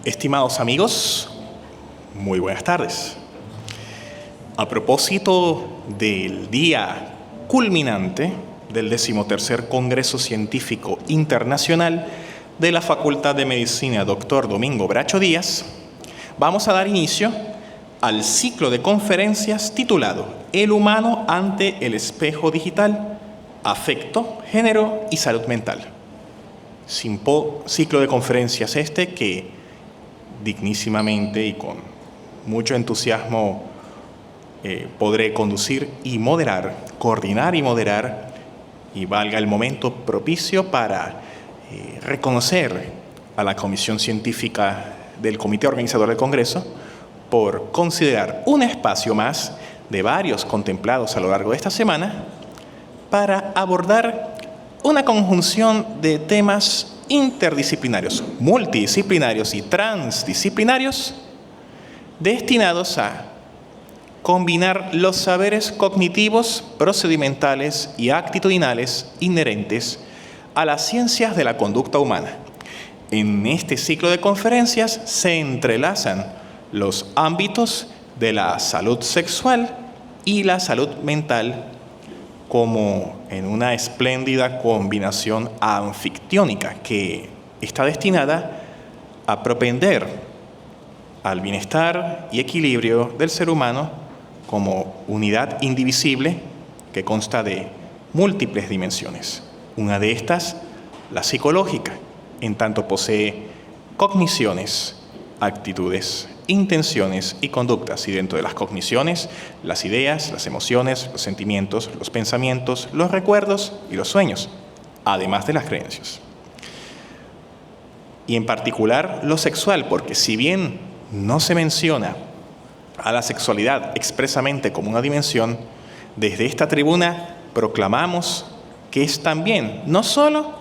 Estimados amigos, muy buenas tardes. A propósito del día culminante del 13º Congreso Científico Internacional de la Facultad de Medicina Dr. Domingo Bracho Díaz, vamos a dar inicio al ciclo de conferencias titulado El humano ante el espejo digital, afecto, género y salud mental. Ciclo de conferencias que dignísimamente y con mucho entusiasmo podré conducir y moderar, coordinar y moderar, y valga el momento propicio para reconocer a la Comisión Científica del Comité Organizador del Congreso por considerar un espacio más de varios contemplados a lo largo de esta semana para abordar una conjunción de temas interdisciplinarios, multidisciplinarios y transdisciplinarios destinados a combinar los saberes cognitivos, procedimentales y actitudinales inherentes a las ciencias de la conducta humana. En este ciclo de conferencias se entrelazan los ámbitos de la salud sexual y la salud mental como en una espléndida combinación anfictiónica que está destinada a propender al bienestar y equilibrio del ser humano como unidad indivisible que consta de múltiples dimensiones. Una de estas, la psicológica, en tanto posee cogniciones, actitudes, intenciones y conductas, y dentro de las cogniciones, las ideas, las emociones, los sentimientos, los pensamientos, los recuerdos y los sueños, además de las creencias. Y en particular lo sexual, porque si bien no se menciona a la sexualidad expresamente como una dimensión, desde esta tribuna proclamamos que es también no solo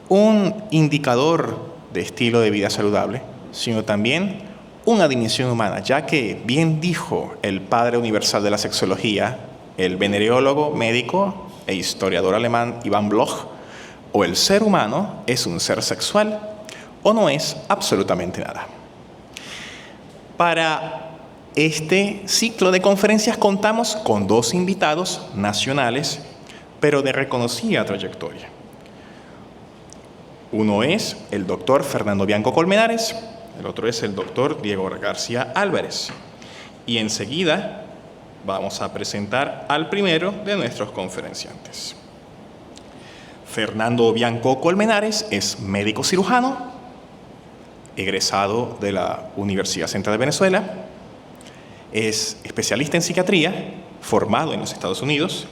un indicador de estilo de vida saludable, sino también una dimensión humana, ya que bien dijo el padre universal de la sexología, el venereólogo, médico e historiador alemán Ivan Bloch, o el ser humano es un ser sexual o no es absolutamente nada. Para este ciclo de conferencias contamos con dos invitados nacionales, pero de reconocida trayectoria. Uno es el doctor Fernando Bianco Colmenares, el otro es el doctor Diego García Álvarez. Y enseguida vamos a presentar al primero de nuestros conferenciantes. Fernando Bianco Colmenares es médico cirujano, egresado de la Universidad Central de Venezuela, es especialista en psiquiatría, formado en los Estados Unidos,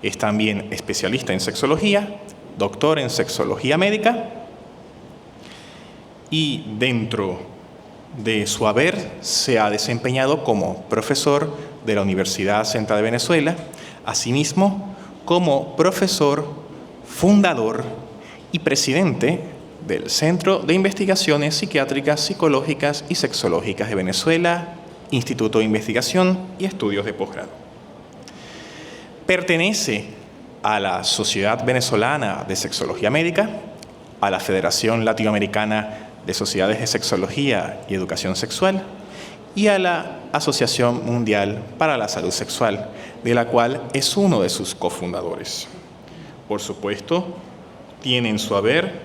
es también especialista en sexología, doctor en sexología médica, y dentro de su haber se ha desempeñado como profesor de la Universidad Central de Venezuela, asimismo como profesor, fundador y presidente del Centro de Investigaciones Psiquiátricas, Psicológicas y Sexológicas de Venezuela, Instituto de Investigación y Estudios de Posgrado. Pertenece a la Sociedad Venezolana de Sexología Médica, a la Federación Latinoamericana de Sociedades de Sexología y Educación Sexual y a la Asociación Mundial para la Salud Sexual, de la cual es uno de sus cofundadores. Por supuesto, tiene en su haber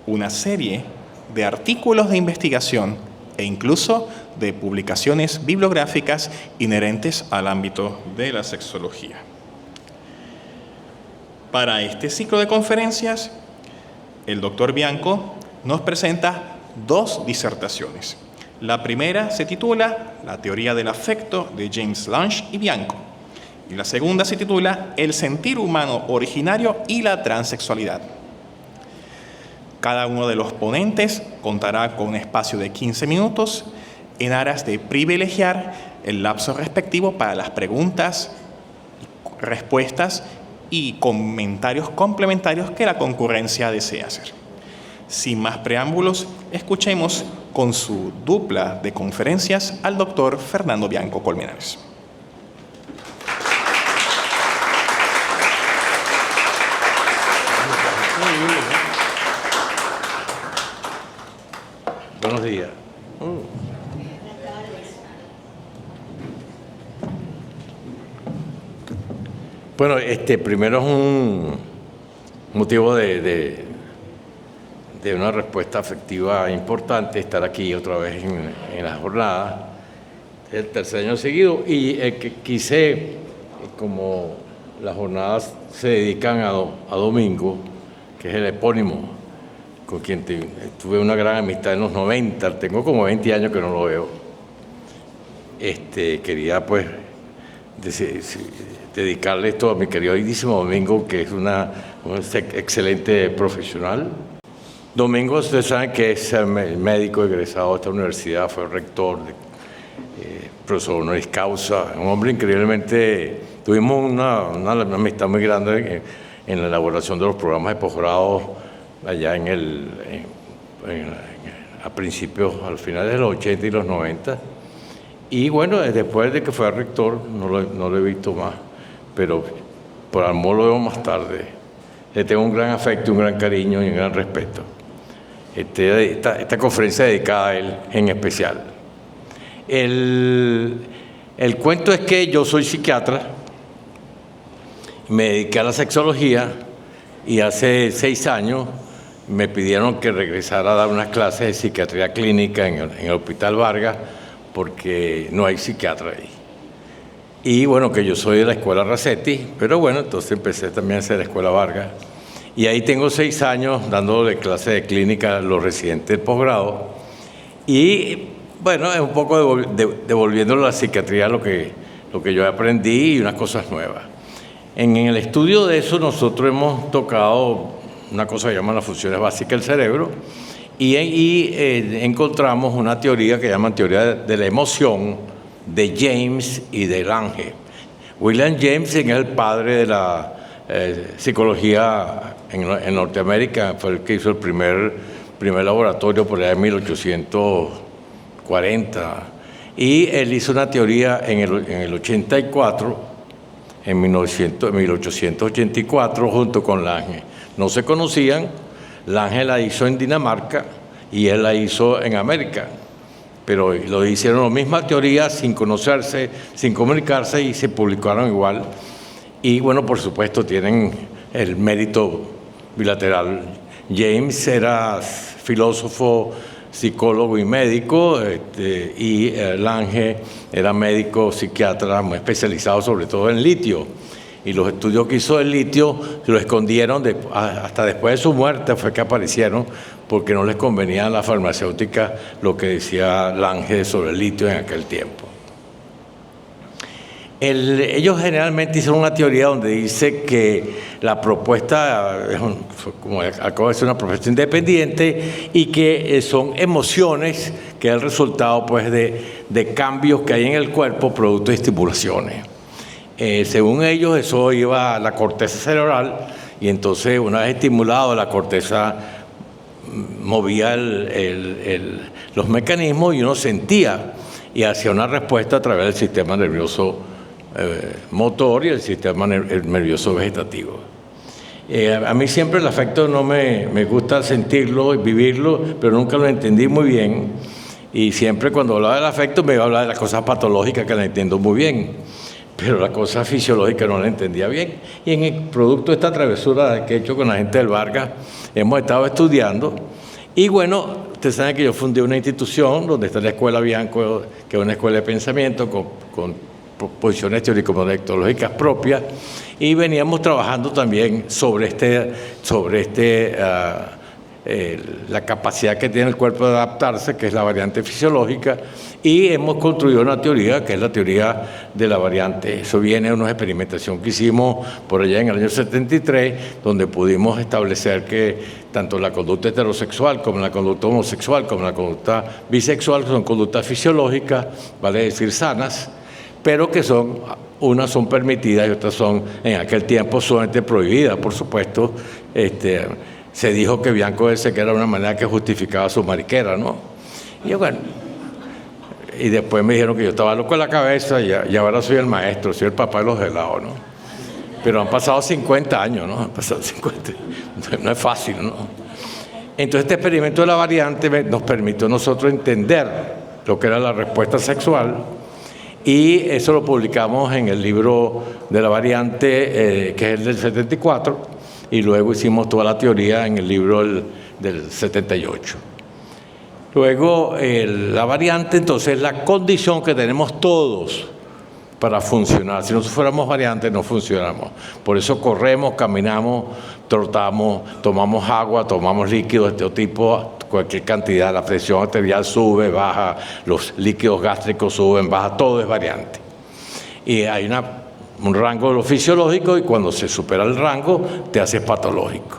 una serie de artículos de investigación e incluso de publicaciones bibliográficas inherentes al ámbito de la sexología. Para este ciclo de conferencias, el doctor Bianco nos presenta dos disertaciones. La primera se titula La teoría del afecto de James Lange y Bianco. Y la segunda se titula El sentir humano originario y la transexualidad. Cada uno de los ponentes contará con un espacio de 15 minutos en aras de privilegiar el lapso respectivo para las preguntas, respuestas y comentarios complementarios que la concurrencia desea hacer. Sin más preámbulos, escuchemos con su dupla de conferencias al doctor Fernando Bianco Colmenares. Buenos días. Bueno, primero es un motivo de una respuesta afectiva importante estar aquí otra vez en la jornada. Es el tercer año seguido y que quise, como las jornadas se dedican a Domingo, que es el epónimo, con quien tuve una gran amistad en los 90, tengo como 20 años que no lo veo. Quería pues dedicarle esto a mi queridísimo Domingo, que es un excelente profesional. Domingo, ustedes saben que es médico egresado de esta universidad, fue rector, profesor honoris causa, un hombre increíblemente. Tuvimos una amistad muy grande en la elaboración de los programas de posgrado allá a principios, al final de los 80 y los 90. Y bueno, después de que fue rector, no lo he visto más, pero por amor lo veo más tarde. Le tengo un gran afecto, un gran cariño y un gran respeto. Esta conferencia dedicada a él en especial. El cuento es que yo soy psiquiatra, me dediqué a la sexología y hace 6 años me pidieron que regresara a dar unas clases de psiquiatría clínica en el Hospital Vargas, porque no hay psiquiatra ahí. Y bueno, que yo soy de la Escuela Racetti, pero bueno, entonces empecé también a hacer la Escuela Vargas. Y ahí tengo 6 años dándole clases de clínica a los residentes del posgrado. Y bueno, es un poco devolviéndole a la psiquiatría lo que yo aprendí y unas cosas nuevas. En el estudio de eso nosotros hemos tocado una cosa que llaman las funciones básicas del cerebro y encontramos una teoría que llaman teoría de la emoción de James y de Lange. William James es el padre de la psicología en Norteamérica, fue el que hizo el primer laboratorio por allá en 1840, y él hizo una teoría en el 84, en 1884, junto con Lange. No se conocían, Lange la hizo en Dinamarca y él la hizo en América, pero lo hicieron la misma teoría sin conocerse, sin comunicarse, y se publicaron igual. Y bueno, por supuesto, tienen el mérito bilateral. James era filósofo, psicólogo y médico, y Lange era médico, psiquiatra, muy especializado sobre todo en litio. Y los estudios que hizo del litio lo escondieron hasta después de su muerte, fue que aparecieron, porque no les convenía a la farmacéutica lo que decía Lange sobre el litio en aquel tiempo. Ellos generalmente hicieron una teoría donde dice que la propuesta, como acabo de decir, una propuesta independiente, y que son emociones que es el resultado pues, de cambios que hay en el cuerpo producto de estimulaciones. Según ellos, eso iba a la corteza cerebral, y entonces una vez estimulado la corteza movía los mecanismos y uno sentía y hacía una respuesta a través del sistema nervioso motor y el sistema nervioso vegetativo. A mí siempre el afecto no me gusta sentirlo y vivirlo, pero nunca lo entendí muy bien, y siempre cuando hablaba del afecto me iba a hablar de las cosas patológicas que la entiendo muy bien, pero la cosa fisiológica no la entendía bien. Y en el producto de esta travesura que he hecho con la gente del Vargas, hemos estado estudiando, y bueno, ustedes saben que yo fundé una institución donde está la Escuela Bianco, que es una escuela de pensamiento con posiciones teórico-metodológicas propias, y veníamos trabajando también sobre la capacidad que tiene el cuerpo de adaptarse, que es la variante fisiológica, y hemos construido una teoría que es la teoría de la variante. Eso viene de una experimentación que hicimos por allá en el año 73, donde pudimos establecer que tanto la conducta heterosexual como la conducta homosexual como la conducta bisexual son conductas fisiológicas, vale decir sanas, pero que unas son permitidas y otras son en aquel tiempo solamente prohibidas. Por supuesto, se dijo que Bianco ese que era una manera que justificaba su mariquera, ¿no? Y bueno, y después me dijeron que yo estaba loco en la cabeza y ahora soy el maestro, soy el papá de los helados, ¿no? Pero han pasado 50 años, ¿no? Han pasado 50, no es fácil, ¿no? Entonces este experimento de la variante nos permitió a nosotros entender lo que era la respuesta sexual, Y eso lo publicamos en el libro de la variante, que es el del 74, y luego hicimos toda la teoría en el libro del 78. Luego, la variante, entonces, es la condición que tenemos todos para funcionar. Si no fuéramos variantes, no funcionamos. Por eso corremos, caminamos, trotamos, tomamos agua, tomamos líquidos de este tipo, cualquier cantidad, la presión arterial sube, baja, los líquidos gástricos suben, baja, todo es variante. Y hay un rango de lo fisiológico, y cuando se supera el rango, te haces patológico.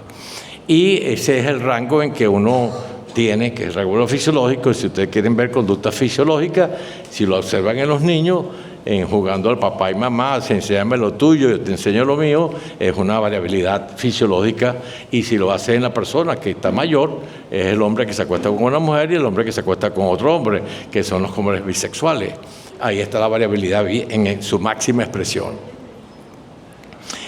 Y ese es el rango en que uno tiene, que es el rango de lo fisiológico. Y si ustedes quieren ver conducta fisiológica, si lo observan en los niños, en jugando al papá y mamá, se enséñame lo tuyo, yo te enseño lo mío, es una variabilidad fisiológica. Y si lo hace en la persona que está mayor, es el hombre que se acuesta con una mujer y el hombre que se acuesta con otro hombre, que son los hombres bisexuales. Ahí está la variabilidad en su máxima expresión.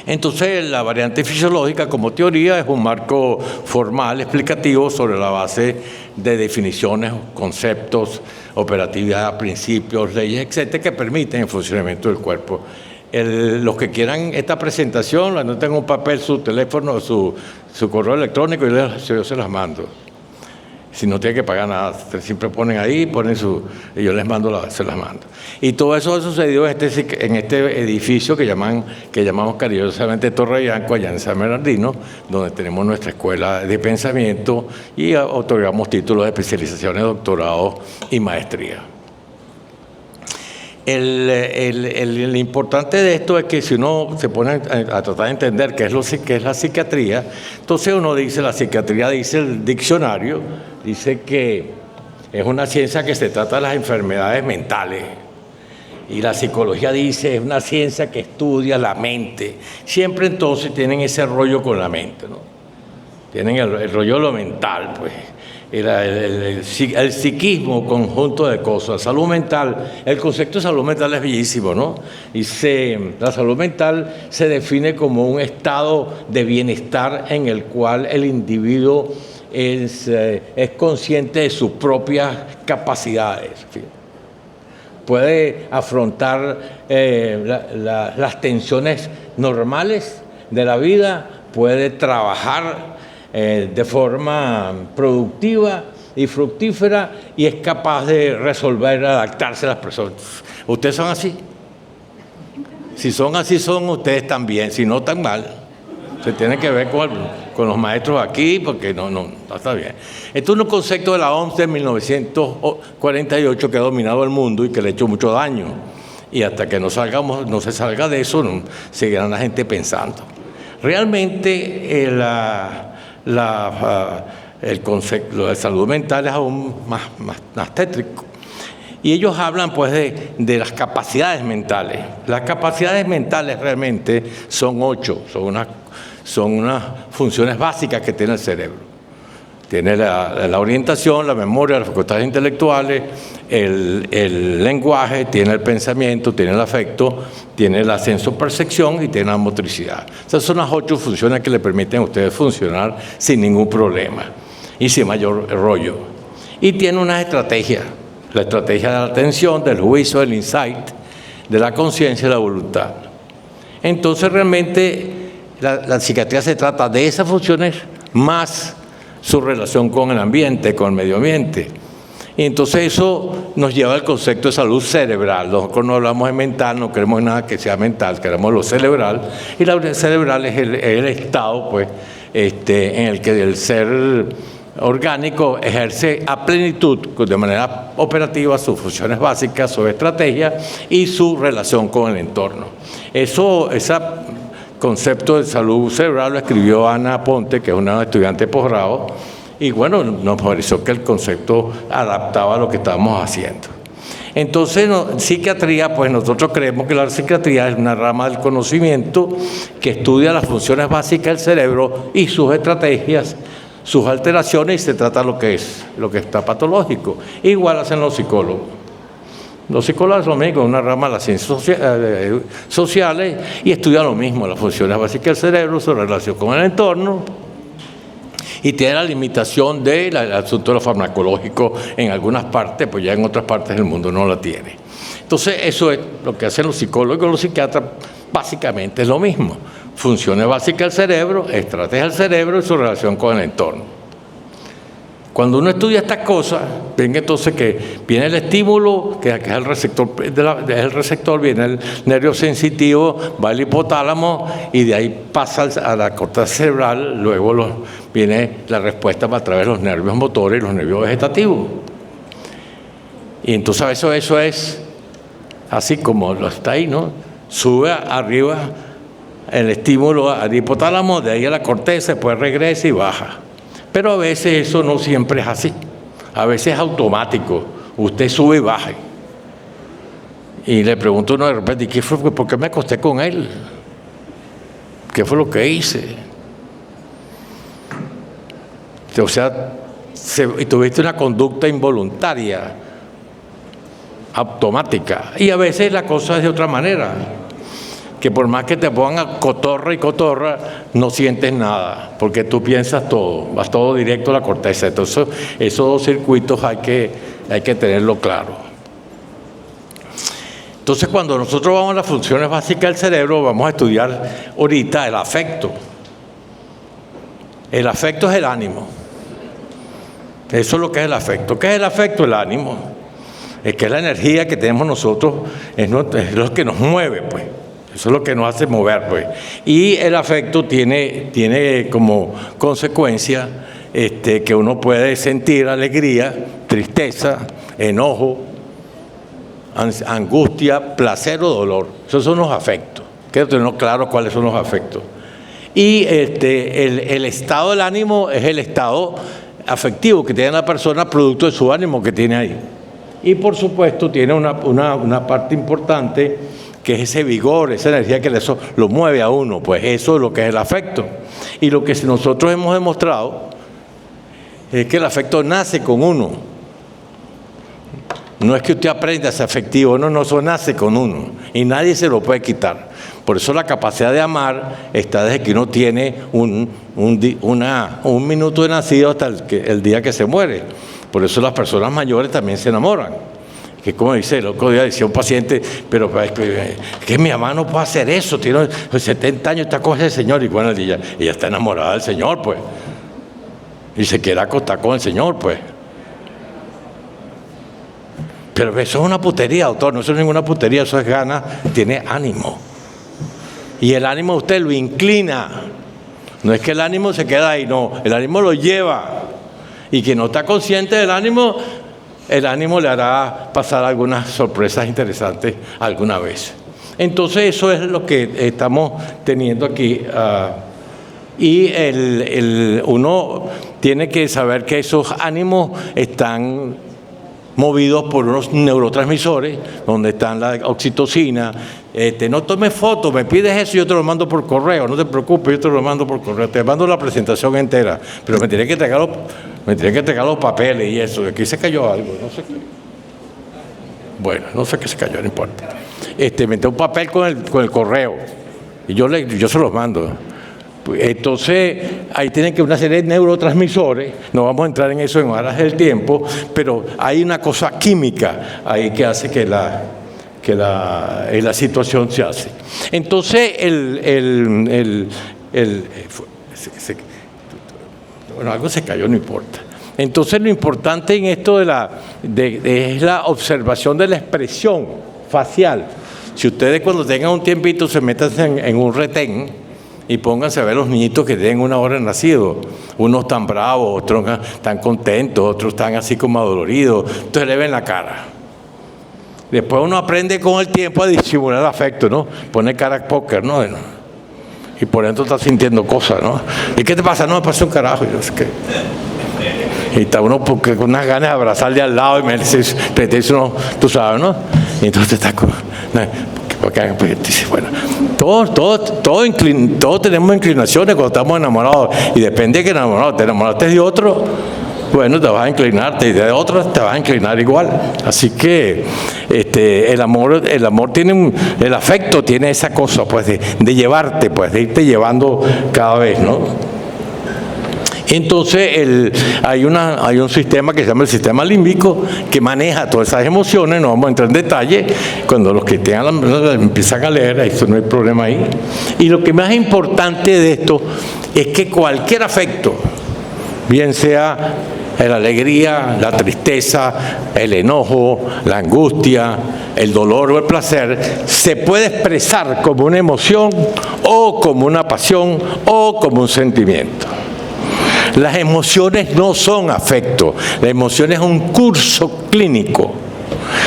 Entonces, la variante fisiológica como teoría es un marco formal explicativo sobre la base de definiciones, conceptos, operatividad, principios, leyes, etcétera, que permiten el funcionamiento del cuerpo. Los que quieran esta presentación, la anoten en un papel, su teléfono, su correo electrónico, y yo se las mando. Si no tienen que pagar nada, siempre ponen ahí, y yo les mando, se las mando. Y todo eso ha sucedido en este edificio que llamamos cariñosamente Torre Bianco, allá en San Bernardino, donde tenemos nuestra escuela de pensamiento y otorgamos títulos de especializaciones, doctorados y maestría. El importante de esto es que si uno se pone a tratar de entender qué es la psiquiatría, entonces uno dice, la psiquiatría, dice el diccionario, dice que es una ciencia que se trata de las enfermedades mentales. Y la psicología dice, es una ciencia que estudia la mente. Siempre entonces tienen ese rollo con la mente, ¿no? Tienen el rollo de lo mental, pues. El psiquismo, conjunto de cosas. Salud mental, el concepto de salud mental es bellísimo, ¿no? La salud mental se define como un estado de bienestar en el cual el individuo es consciente de sus propias capacidades. Puede afrontar las tensiones normales de la vida, puede trabajar de forma productiva y fructífera, y es capaz de resolver, adaptarse a las personas. ¿Ustedes son así? Si son así, son ustedes también, si no, tan mal. Se tiene que ver con los maestros aquí, porque no está bien. Esto es un concepto de la OMS de 1948 que ha dominado el mundo y que le ha hecho mucho daño. Y hasta que no se salga de eso, seguirá la gente pensando. Realmente el concepto de salud mental es aún más tétrico. Y ellos hablan pues de las capacidades mentales. Las capacidades mentales realmente son 8, son unas funciones básicas que tiene el cerebro. Tiene la orientación, la memoria, las facultades intelectuales, el lenguaje, tiene el pensamiento, tiene el afecto, tiene la sensopercepción y tiene la motricidad. Esas son las 8 funciones que le permiten a ustedes funcionar sin ningún problema y sin mayor rollo. Y tiene unas estrategias, la estrategia de la atención, del juicio, del insight, de la conciencia y la voluntad. Entonces realmente la psiquiatría se trata de esas funciones más su relación con el ambiente, con el medio ambiente. Y entonces eso nos lleva al concepto de salud cerebral. Nosotros no hablamos de mental, no queremos nada que sea mental, queremos lo cerebral. Y la cerebral es el estado pues, en el que el ser orgánico ejerce a plenitud, de manera operativa, sus funciones básicas, sus estrategias y su relación con el entorno. Ese concepto de salud cerebral lo escribió Ana Ponte, que es una estudiante de posgrado, y bueno, nos pareció que el concepto adaptaba a lo que estábamos haciendo. Entonces, psiquiatría, pues nosotros creemos que la psiquiatría es una rama del conocimiento que estudia las funciones básicas del cerebro y sus estrategias, sus alteraciones, y se trata lo que está patológico. Igual hacen los psicólogos. Los psicólogos son lo mismo, una rama de las ciencias sociales, y estudian lo mismo, las funciones básicas del cerebro, su relación con el entorno, y tiene la limitación del asunto de lo farmacológico en algunas partes, pues ya en otras partes del mundo no la tiene. Entonces, eso es lo que hacen los psicólogos y los psiquiatras, básicamente es lo mismo. Funciones básicas del cerebro, estrategia del cerebro y su relación con el entorno. Cuando uno estudia estas cosas, ven entonces que viene el estímulo, que es el receptor, viene el nervio sensitivo, va al hipotálamo y de ahí pasa a la corteza cerebral, luego viene la respuesta a través de los nervios motores y los nervios vegetativos. Y entonces eso es así como lo está ahí, ¿no? Sube arriba el estímulo al hipotálamo, de ahí a la corteza, después regresa y baja. Pero a veces eso no siempre es así. A veces es automático. Usted sube y baja. Y le pregunto uno de repente, ¿qué fue? ¿Por qué me acosté con él? ¿Qué fue lo que hice? O sea, tuviste una conducta involuntaria, automática. Y a veces la cosa es de otra manera. Que por más que te pongan cotorra y cotorra, no sientes nada, porque tú piensas todo, vas todo directo a la corteza. Entonces, esos dos circuitos hay que tenerlo claro. Entonces, cuando nosotros vamos a las funciones básicas del cerebro, vamos a estudiar ahorita el afecto. El afecto es el ánimo. Eso es lo que es el afecto. ¿Qué es el afecto? El ánimo. Es que la energía que tenemos nosotros es lo que nos mueve, pues. Eso es lo que nos hace mover, pues. Y el afecto tiene como consecuencia que uno puede sentir alegría, tristeza, enojo, angustia, placer o dolor. Esos son los afectos. Quiero tener claro cuáles son los afectos. Y el estado del ánimo es el estado afectivo que tiene la persona producto de su ánimo que tiene ahí. Y por supuesto tiene una parte importante que es ese vigor, esa energía que eso lo mueve a uno, pues eso es lo que es el afecto. Y lo que nosotros hemos demostrado es que el afecto nace con uno. No es que usted aprenda a ser afectivo, no, eso nace con uno y nadie se lo puede quitar. Por eso la capacidad de amar está desde que uno tiene un minuto de nacido hasta el día que se muere. Por eso las personas mayores también se enamoran. Que como dice, el otro día decía un paciente, pero es que mi mamá no puede hacer eso, tiene 70 años, esta cosa del Señor, y bueno, ella está enamorada del Señor, pues, y se quiere acostar con el Señor, pues. Pero eso es una putería, doctor, no eso es ninguna putería, eso es ganas, tiene ánimo. Y el ánimo usted lo inclina, no es que el ánimo se queda ahí, no, el ánimo lo lleva, y quien no está consciente del ánimo, el ánimo le hará pasar algunas sorpresas interesantes alguna vez. Entonces eso es lo que estamos teniendo aquí. Y uno tiene que saber que esos ánimos están movidos por unos neurotransmisores, donde están la oxitocina. No tomes fotos, me pides eso y yo te lo mando por correo, no te preocupes, yo te lo mando por correo, te mando la presentación entera, pero me tienes que entregar los papeles y eso. Aquí se cayó algo, no sé qué. Bueno, no sé qué se cayó, no importa. Me da un papel con el correo y yo se los mando. Entonces, ahí tienen que una serie de neurotransmisores, no vamos a entrar en eso en horas del tiempo, pero hay una cosa química ahí que hace que la situación se hace. Entonces, bueno, algo se cayó, no importa. Entonces, lo importante en esto es la observación de la expresión facial. Si ustedes cuando tengan un tiempito se metan en un retén, y pónganse a ver los niñitos que tienen una hora de nacido. Unos están bravos, otros están contentos, otros están así como adoloridos. Entonces le ven la cara. Después uno aprende con el tiempo a disimular el afecto, ¿no? Pone cara de póker, ¿no? Y por dentro está sintiendo cosas, ¿no? ¿Y qué te pasa? No, me pasa un carajo. Yo sé que... Y está uno con unas ganas de abrazarle al lado y me dice uno, tú sabes, ¿no? Y entonces está con... Bueno, todos tenemos inclinaciones cuando estamos enamorados y depende de que te enamoraste de otro, bueno, te vas a inclinarte y de otro te vas a inclinar igual. Así que el amor tiene el afecto tiene esa cosa, pues, de llevarte, pues, de irte llevando cada vez, ¿no? Entonces hay un sistema que se llama el sistema límbico que maneja todas esas emociones, no vamos a entrar en detalle, cuando los que empiezan a leer, eso no hay problema ahí. Y lo que más importante de esto es que cualquier afecto, bien sea la alegría, la tristeza, el enojo, la angustia, el dolor o el placer, se puede expresar como una emoción o como una pasión o como un sentimiento. Las emociones no son afecto, la emoción es un curso clínico.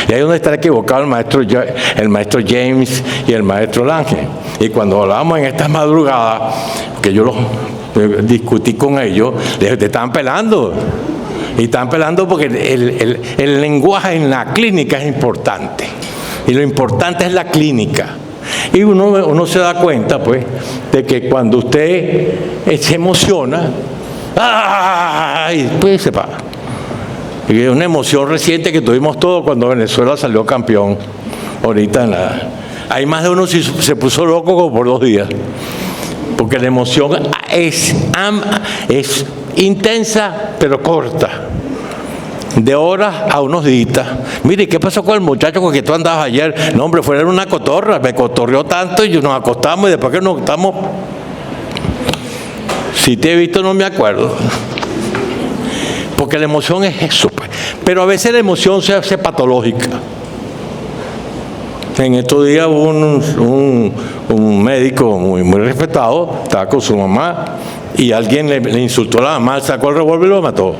Y ahí es donde está equivocado el maestro James y el maestro Lange. Y cuando hablábamos en estas madrugadas, que yo discutí con ellos, te estaban pelando. Y están pelando porque el lenguaje en la clínica es importante. Y lo importante es la clínica. Y uno se da cuenta, pues, de que cuando usted se emociona, ¡ay! Pues se para. Y es una emoción reciente que tuvimos todos cuando Venezuela salió campeón. Ahorita hay más de uno que se puso loco como por 2 días. Porque la emoción es intensa, pero corta. De horas a unos días. Mire, ¿qué pasó con el muchacho con que tú andabas ayer? No, hombre, fue una cotorra, me cotorreó tanto y nos acostamos y después que nos acostamos, si te he visto no me acuerdo. Porque la emoción es eso, pues. Pero a veces la emoción se hace patológica. En estos días hubo un médico muy respetado, estaba con su mamá, y alguien le insultó a la mamá, sacó el revólver y lo mató.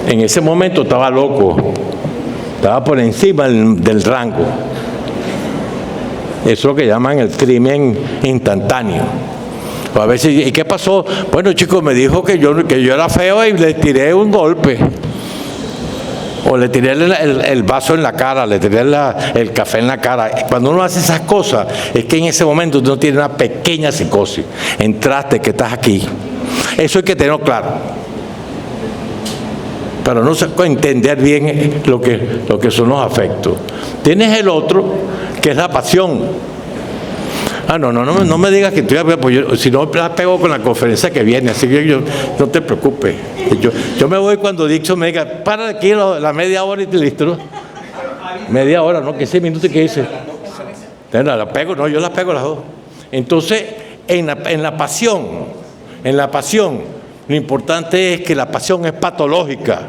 En ese momento estaba loco, estaba por encima del rango. Eso es lo que llaman el crimen instantáneo. A veces, ¿y qué pasó? Bueno, chicos, me dijo que yo era feo y le tiré un golpe. O le tiré el vaso en la cara, le tiré el café en la cara. Cuando uno hace esas cosas, es que en ese momento uno tiene una pequeña psicosis. Entraste, que estás aquí. Eso hay que tenerlo claro. Para no entender bien lo que son los afectos. Tienes el otro, que es la pasión. No me digas que estoy, pues si no la pego con la conferencia que viene, así que no te preocupes. Yo me voy cuando Dixon me diga, para aquí la media hora y te listo, ¿no? Media hora, ¿no? 15 minutos, ¿qué dice? La pego, no, yo la pego las dos. Entonces, en la pasión, lo importante es que la pasión es patológica.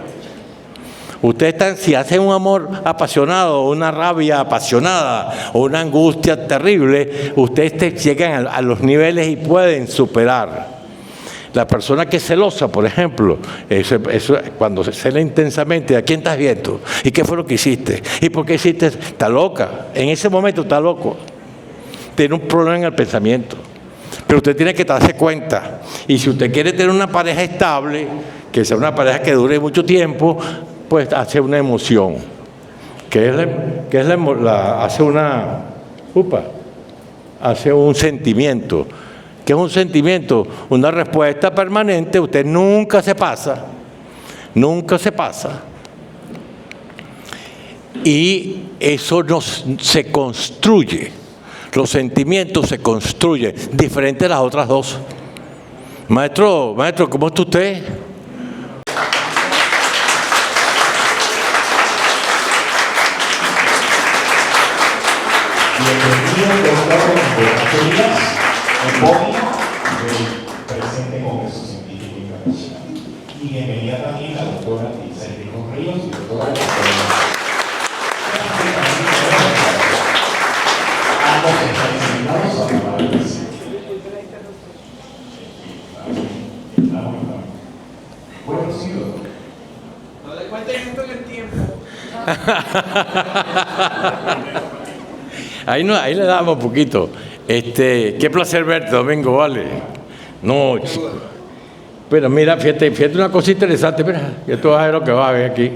Ustedes si hacen un amor apasionado, una rabia apasionada o una angustia terrible, ustedes llegan a los niveles y pueden superar. La persona que es celosa, por ejemplo, eso, cuando se cela intensamente, ¿a quién estás viendo? ¿Y qué fue lo que hiciste? ¿Y por qué hiciste? Está loca. En ese momento está loco. Tiene un problema en el pensamiento. Pero usted tiene que darse cuenta. Y si usted quiere tener una pareja estable, que sea una pareja que dure mucho tiempo, pues hace una emoción. Hace un sentimiento. ¿Qué es un sentimiento? Una respuesta permanente. Usted nunca se pasa. Nunca se pasa. Y eso se construye. Los sentimientos se construyen, diferente a las otras dos. Maestro, ¿cómo está usted? Bienvenido, doctor de Cacerías, en Bogotá, presente Congreso Científico Internacional. Y bienvenida también la doctora Isabel Ríos y doctora ambos están invitados a tomar el presidente. Bueno, sí, doctor. No le cuenten esto en el tiempo. Ahí le damos un poquito. Qué placer verte, Domingo, vale. No, chico. Pero mira, fíjate una cosa interesante, mira, que tú vas a ver lo que vas a ver aquí.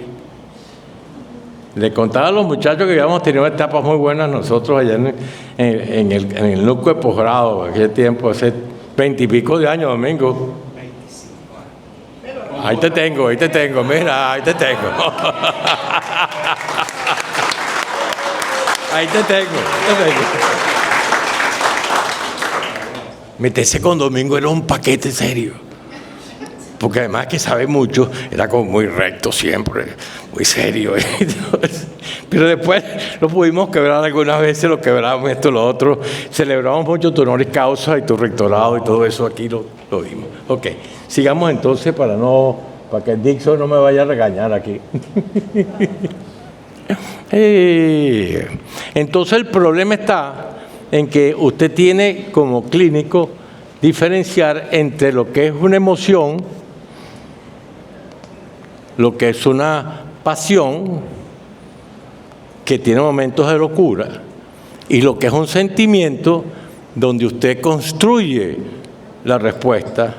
Le contaba a los muchachos que habíamos tenido etapas muy buenas nosotros allá en el núcleo de posgrado, aquel tiempo, hace 20 y pico de años, Domingo. 25 años. Ahí te tengo, mira, ahí te tengo. Ahí te tengo. Meterse con Domingo era un paquete serio. porque además que sabe mucho, era como muy recto siempre, muy serio. Pero después lo pudimos quebrar algunas veces, lo quebramos esto, lo otro. Celebramos mucho tu honoris causa y tu rectorado y todo eso, aquí lo vimos. Ok, sigamos entonces para que Dixon no me vaya a regañar aquí. Entonces el problema está en que usted tiene como clínico diferenciar entre lo que es una emoción, lo que es una pasión que tiene momentos de locura, y lo que es un sentimiento donde usted construye la respuesta.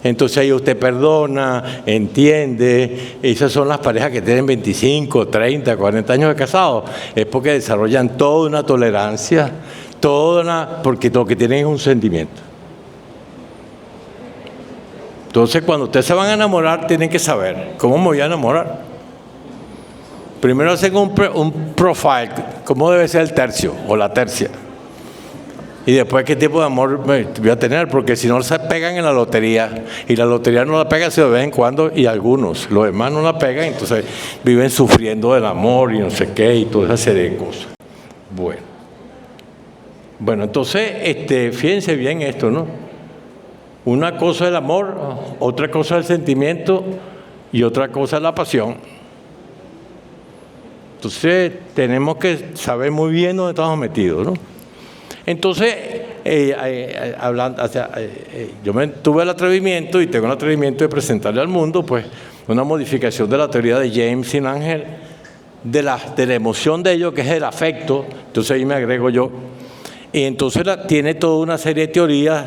Entonces ahí usted perdona, entiende. Esas son las parejas que tienen 25, 30, 40 años de casados. Es porque desarrollan toda una tolerancia, porque lo que tienen es un sentimiento. Entonces cuando ustedes se van a enamorar, tienen que saber cómo me voy a enamorar. Primero hacen un profile, cómo debe ser el tercio o la tercia. Y después, ¿qué tipo de amor voy a tener? Porque si no, se pegan en la lotería. Y la lotería no la pega de vez en cuando, y algunos. Los demás no la pegan, entonces viven sufriendo del amor y no sé qué, y toda esa serie de cosas. Bueno, entonces, fíjense bien esto, ¿no? Una cosa es el amor, otra cosa es el sentimiento, y otra cosa es la pasión. Entonces, tenemos que saber muy bien dónde estamos metidos, ¿no? Entonces, yo tuve el atrevimiento y tengo el atrevimiento de presentarle al mundo pues una modificación de la teoría de James y Ángel de la emoción de ellos, que es el afecto. Entonces ahí me agrego yo. Y entonces tiene toda una serie de teorías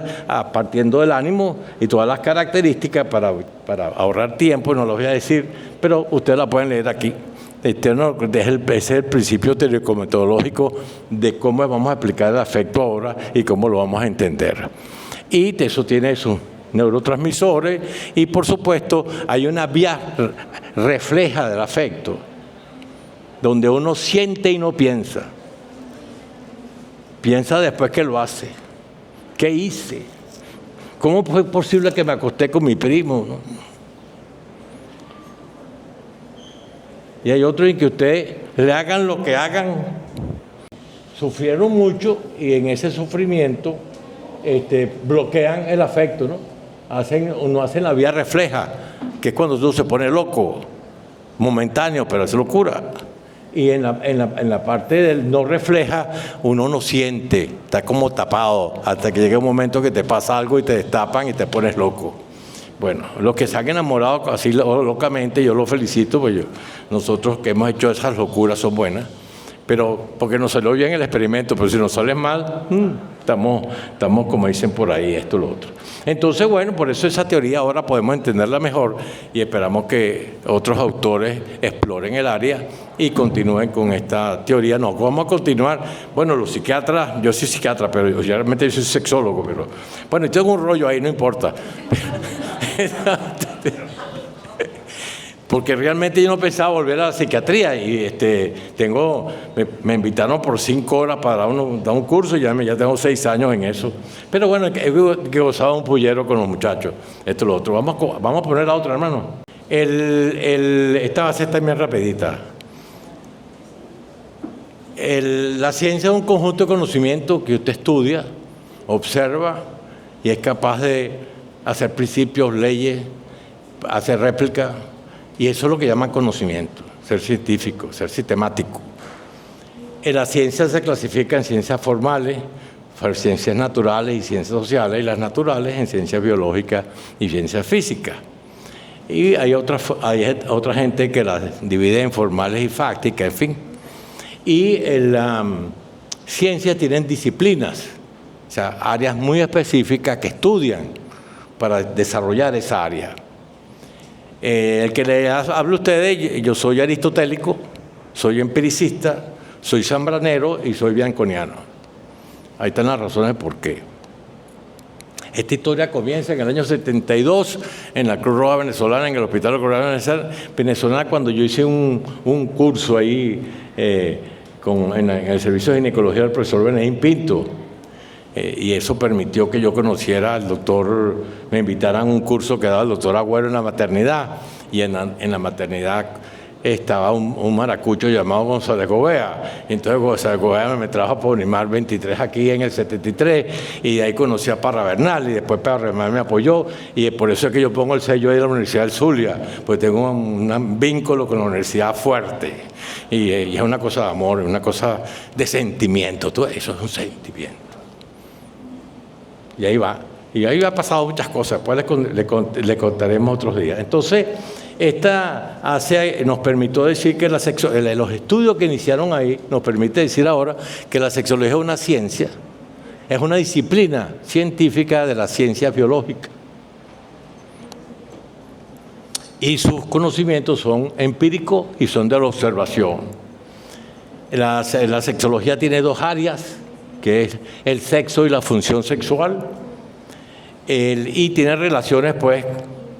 partiendo del ánimo y todas las características para ahorrar tiempo, no lo voy a decir, pero ustedes la pueden leer aquí. Ese es el principio teórico-metodológico de cómo vamos a explicar el afecto ahora y cómo lo vamos a entender. Y eso tiene sus neurotransmisores y, por supuesto, hay una vía refleja del afecto, donde uno siente y no piensa. Piensa después que lo hace. ¿Qué hice? ¿Cómo fue posible que me acosté con mi primo, no? Y hay otros en que ustedes le hagan lo que hagan, sufrieron mucho y en ese sufrimiento bloquean el afecto, ¿no? Uno hace la vía refleja, que es cuando uno se pone loco, momentáneo, pero es locura. Y en la parte del no refleja, uno no siente, está como tapado, hasta que llega un momento que te pasa algo y te destapan y te pones loco. Bueno, los que se han enamorado así locamente, yo los felicito, pues nosotros que hemos hecho esas locuras son buenas, pero porque nos salió bien el experimento, pero si nos sale mal, estamos como dicen por ahí, esto lo otro. Entonces, bueno, por eso esa teoría ahora podemos entenderla mejor y esperamos que otros autores exploren el área y continúen con esta teoría. No, vamos a continuar. Bueno, los psiquiatras, yo soy psiquiatra, pero realmente yo soy sexólogo, pero bueno, tengo un rollo ahí, no importa. Porque realmente yo no pensaba volver a la psiquiatría y me invitaron por 5 horas para dar un curso y ya tengo 6 años en eso. Pero bueno, he gozado un pullero con los muchachos, esto lo otro. Vamos a poner la otra, hermano. Esta va a ser también rapidita. La ciencia es un conjunto de conocimiento que usted estudia, observa y es capaz de hacer principios, leyes, hacer réplicas. Y eso es lo que llaman conocimiento, ser científico, ser sistemático. En la ciencia se clasifica en ciencias formales, ciencias naturales y ciencias sociales, y las naturales en ciencias biológicas y ciencias físicas. Y hay otra gente que las divide en formales y fácticas, en fin. Y en la ciencia tienen disciplinas, o sea, áreas muy específicas que estudian para desarrollar esa área. El que le hablo a ustedes, yo soy aristotélico, soy empiricista, soy zambranero y soy bianconiano. Ahí están las razones por qué. Esta historia comienza en el año 72 en la Cruz Roja Venezolana, en el Hospital Cruz Roja Venezolana, cuando yo hice un curso ahí en el servicio de ginecología del profesor Benedín Pinto. y eso permitió que yo conociera al doctor, me invitaran a un curso que daba el doctor Agüero en la maternidad, y en la maternidad estaba un maracucho llamado González Gobea. Entonces González Gobea me trajo a Unimar 23 aquí en el 73, y de ahí conocí a Parra Bernal, y después Parra Bernal me apoyó, y por eso es que yo pongo el sello ahí de la Universidad del Zulia, pues tengo un vínculo con la universidad fuerte, y es una cosa de amor, una cosa de sentimiento, todo eso es un sentimiento. Y ahí va. Y ahí ha pasado muchas cosas, después le contaremos otros días. Entonces, nos permitió decir que los estudios que iniciaron ahí nos permite decir ahora que la sexología es una ciencia, es una disciplina científica de la ciencia biológica. Y sus conocimientos son empíricos y son de la observación. La sexología tiene dos áreas, que es el sexo y la función sexual, y tiene relaciones pues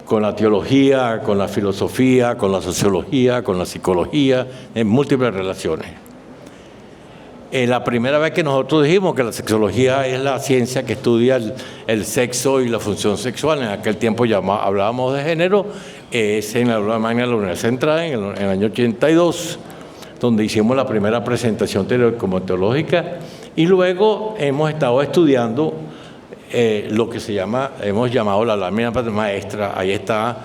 con la teología, con la filosofía, con la sociología, con la psicología, en múltiples relaciones. La primera vez que nosotros dijimos que la sexología es la ciencia que estudia el sexo y la función sexual, en aquel tiempo hablábamos de género, es en la aula magna de la Universidad Central en el año 82, donde hicimos la primera presentación como teológica, y luego hemos estado estudiando lo que hemos llamado la lámina maestra. Ahí está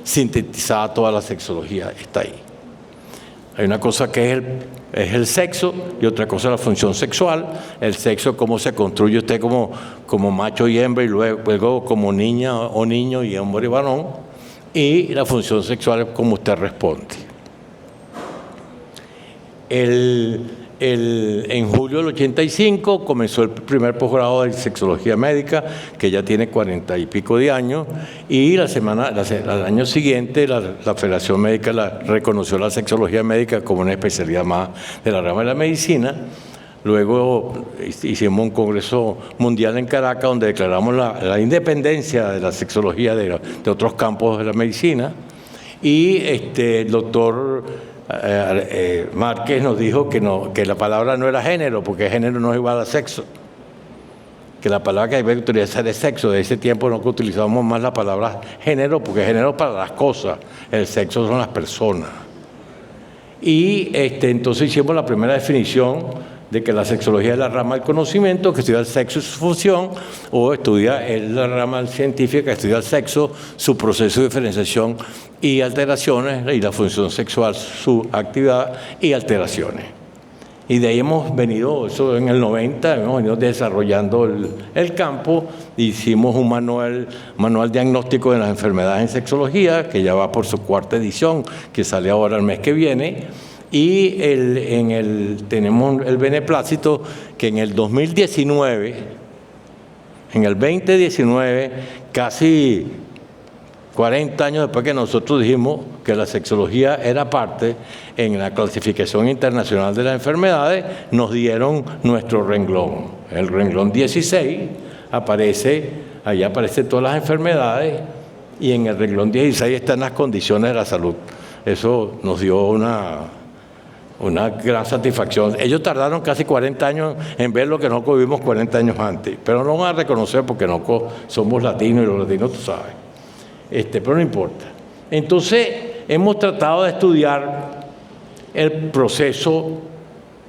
sintetizada toda la sexología, está ahí. Hay una cosa que es el sexo, y otra cosa es la función sexual. El sexo, cómo se construye usted como macho y hembra, y luego como niña o niño y hombre y varón, y la función sexual es cómo usted responde. En julio del 85 comenzó el primer posgrado de sexología médica, que ya tiene 40 y pico de años, y al año siguiente la Federación Médica reconoció la sexología médica como una especialidad más de la rama de la medicina. Luego hicimos un congreso mundial en Caracas, donde declaramos la independencia de la sexología de otros campos de la medicina, y el doctor Márquez nos dijo que la palabra no era género, porque género no es igual a sexo, que la palabra que hay que utilizar es sexo. De ese tiempo no utilizamos más la palabra género, porque género es para las cosas, el sexo son las personas. Y entonces hicimos la primera definición de que la sexología es la rama del conocimiento que estudia el sexo y su función, o es la rama científica que estudia el sexo, su proceso de diferenciación y alteraciones, y la función sexual, su actividad y alteraciones. Y de ahí hemos venido, eso en el 90, hemos venido desarrollando el campo. Hicimos un manual diagnóstico de las enfermedades en sexología, que ya va por su cuarta edición, que sale ahora el mes que viene. Y tenemos el beneplácito que en el 2019, en el 2019, casi 40 años después que nosotros dijimos que la sexología era parte en la clasificación internacional de las enfermedades, nos dieron nuestro renglón. El renglón 16 ahí aparecen todas las enfermedades, y en el renglón 16 están las condiciones de la salud. Eso nos dio una gran satisfacción. Ellos tardaron casi 40 años en ver lo que nosotros vimos 40 años antes, pero no van a reconocer porque nosotros somos latinos, y los latinos, tú sabes. Pero no importa. Entonces, hemos tratado de estudiar el proceso.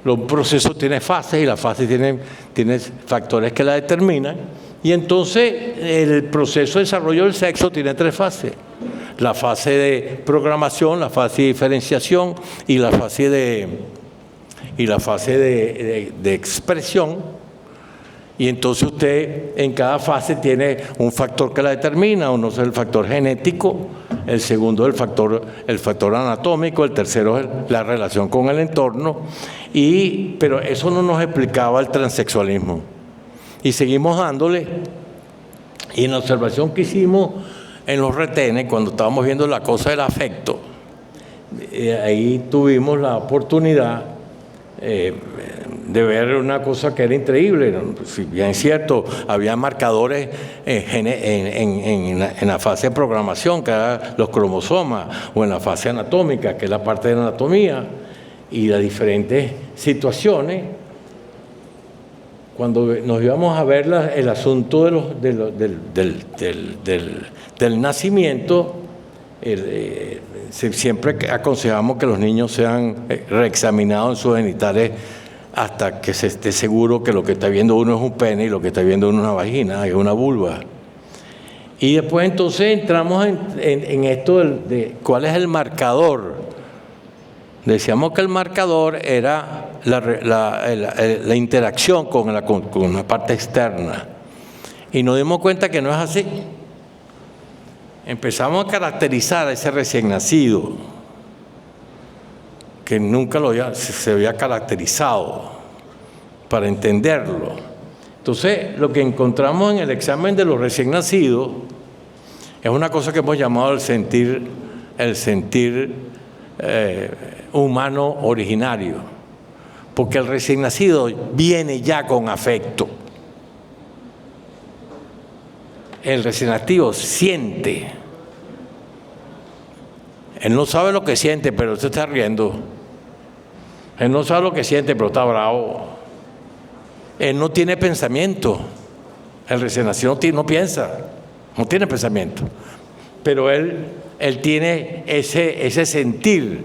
Los procesos tienen fases, y las fases tienen factores que la determinan. Y entonces, el proceso de desarrollo del sexo tiene 3 fases. La fase de programación, la fase de diferenciación y la fase de expresión. Y entonces usted en cada fase tiene un factor que la determina. Uno es el factor genético, el segundo es el factor anatómico, el tercero es la relación con el entorno. Pero eso no nos explicaba el transexualismo. Y seguimos dándole. Y en la observación que hicimos en los retenes, cuando estábamos viendo la cosa del afecto, ahí tuvimos la oportunidad de ver una cosa que era increíble. Si bien es cierto, había marcadores en la fase de programación, que eran los cromosomas, o en la fase anatómica, que es la parte de la anatomía, y las diferentes situaciones. cuando nos íbamos a ver el asunto del nacimiento, siempre aconsejamos que los niños sean reexaminados en sus genitales hasta que se esté seguro que lo que está viendo uno es un pene y lo que está viendo uno es una vagina, es una vulva. Y después entonces entramos en esto de cuál es el marcador. Decíamos que el marcador era la interacción con la parte externa. Y nos dimos cuenta que no es así. Empezamos a caracterizar a ese recién nacido, que nunca se había caracterizado, para entenderlo. Entonces, lo que encontramos en el examen de los recién nacidos es una cosa que hemos llamado el sentir humano originario, porque el recién nacido viene ya con afecto. El recién nacido siente. Él no sabe lo que siente, pero se está riendo. Él no sabe lo que siente, pero está bravo. Él no tiene pensamiento. El recién nacido no piensa, no tiene pensamiento. Pero él tiene ese sentir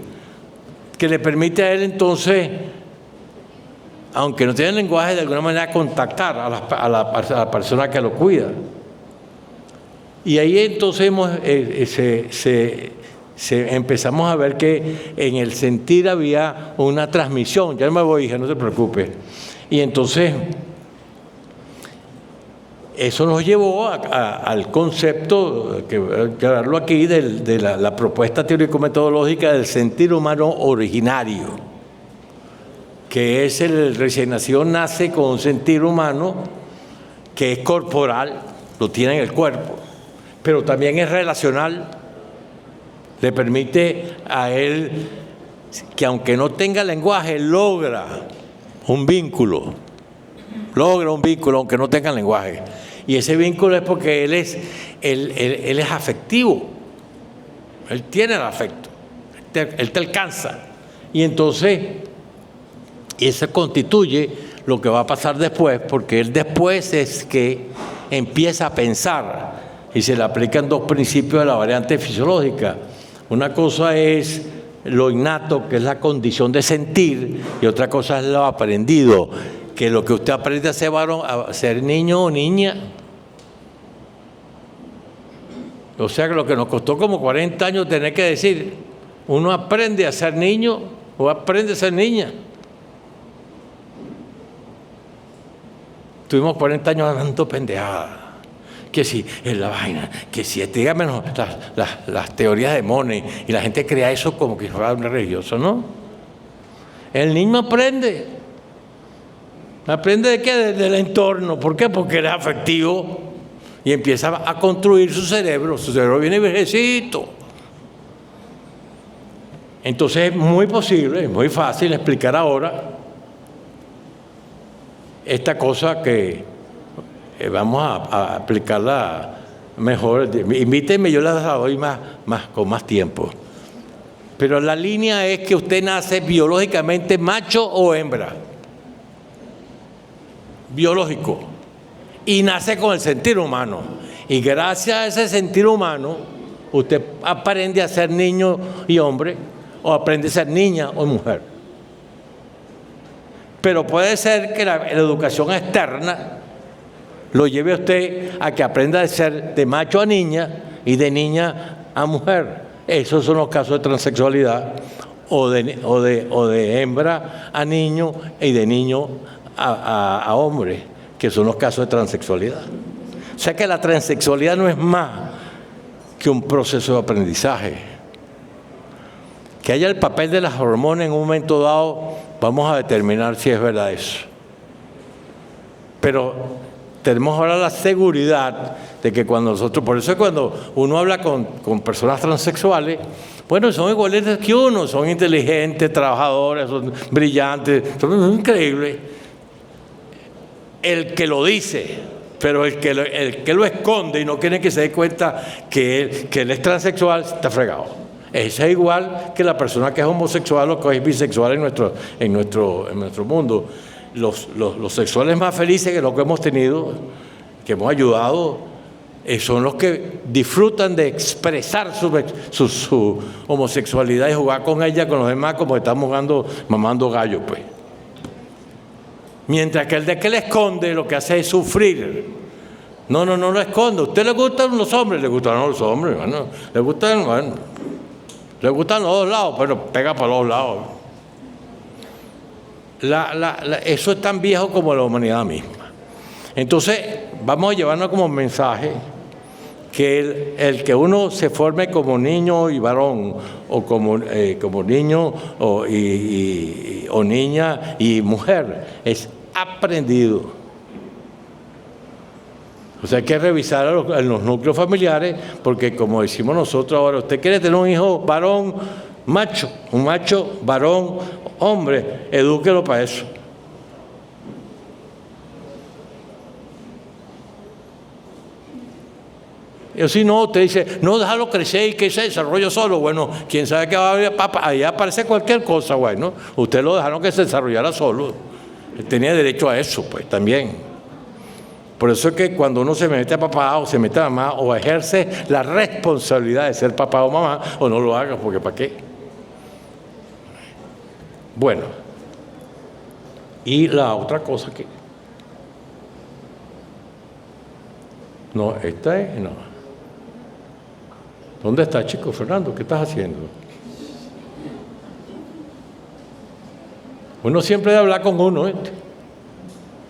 que le permite a él entonces, aunque no tiene lenguaje, de alguna manera contactar a la persona que lo cuida. Y ahí entonces empezamos a ver que en el sentir había una transmisión. Ya me voy, hija, no te preocupes. Y entonces eso nos llevó al concepto, que voy a hablarlo aquí, de la propuesta teórico-metodológica del sentir humano originario, que es el recién nacido nace con un sentir humano que es corporal, lo tiene en el cuerpo, pero también es relacional. Le permite a él que, aunque no tenga lenguaje, logra un vínculo, aunque no tenga lenguaje. Y ese vínculo es porque él es afectivo, él tiene el afecto, él te alcanza. Y entonces, eso constituye lo que va a pasar después, porque él después es que empieza a pensar, y se le aplican dos principios de la variante fisiológica. Una cosa es lo innato, que es la condición de sentir, y otra cosa es lo aprendido, que lo que usted aprende a ser varón, a ser niño o niña. O sea que lo que nos costó como 40 años tener que decir, uno aprende a ser niño o aprende a ser niña. Tuvimos 40 años hablando pendejadas. Que si es la vaina, que si dígame las teorías de Money, y la gente crea eso como que fuera un religioso, ¿no? El niño aprende. ¿Aprende de qué? Del entorno. ¿Por qué? Porque él es afectivo y empieza a construir su cerebro. Su cerebro viene viejecito. Entonces es muy posible, es muy fácil explicar ahora esta cosa que vamos a aplicarla mejor. Invítenme, yo la doy con más tiempo. Pero la línea es que usted nace biológicamente macho o hembra. Biológico. Y nace con el sentir humano. Y gracias a ese sentir humano, usted aprende a ser niño y hombre, o aprende a ser niña o mujer. Pero puede ser que la educación externa lo lleve a usted a que aprenda a ser de macho a niña y de niña a mujer. Esos son los casos de transexualidad, o de hembra a niño y de niño a hombre, que son los casos de transexualidad. O sea que la transexualidad no es más que un proceso de aprendizaje. Que haya el papel de las hormonas en un momento dado, vamos a determinar si es verdad eso. Pero tenemos ahora la seguridad de que cuando nosotros, por eso es cuando uno habla con personas transexuales, bueno, son iguales que uno, son inteligentes, trabajadores, son brillantes, son increíbles. El que lo dice, pero el que lo esconde y no quiere que se dé cuenta que él es transexual, está fregado. Ese es igual que la persona que es homosexual o que es bisexual en nuestro mundo. los sexuales más felices que los que hemos tenido, que hemos ayudado, son los que disfrutan de expresar su homosexualidad y jugar con ella, con los demás, como estamos mamando gallo, pues. Mientras que el de que le esconde lo que hace es sufrir. No lo esconde. ¿A usted le gustan los hombres? Le gustan los hombres, bueno. Le gustan los dos lados, pero pega para los lados. Eso es tan viejo como la humanidad misma. Entonces, vamos a llevarnos como mensaje que el que uno se forme como niño y varón, o como niño o niña y mujer, es aprendido. O sea, hay que revisar en los núcleos familiares, porque como decimos nosotros ahora, usted quiere tener un hijo varón macho, un macho varón hombre, edúquelo para eso. Y si no, usted dice, no, déjalo crecer y que se desarrolle solo. Bueno, quién sabe que va a haber, ahí aparece cualquier cosa, bueno. Usted lo dejaron que se desarrollara solo. Él tenía derecho a eso, pues, también. Por eso es que cuando uno se mete a papá o se mete a mamá o ejerce la responsabilidad de ser papá o mamá, o no lo haga, porque ¿para qué? Bueno. Y la otra cosa que... No, esta es... No. ¿Dónde está, chico? Fernando, ¿qué estás haciendo? Uno siempre debe hablar con uno, ¿eh?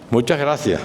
Muchas gracias.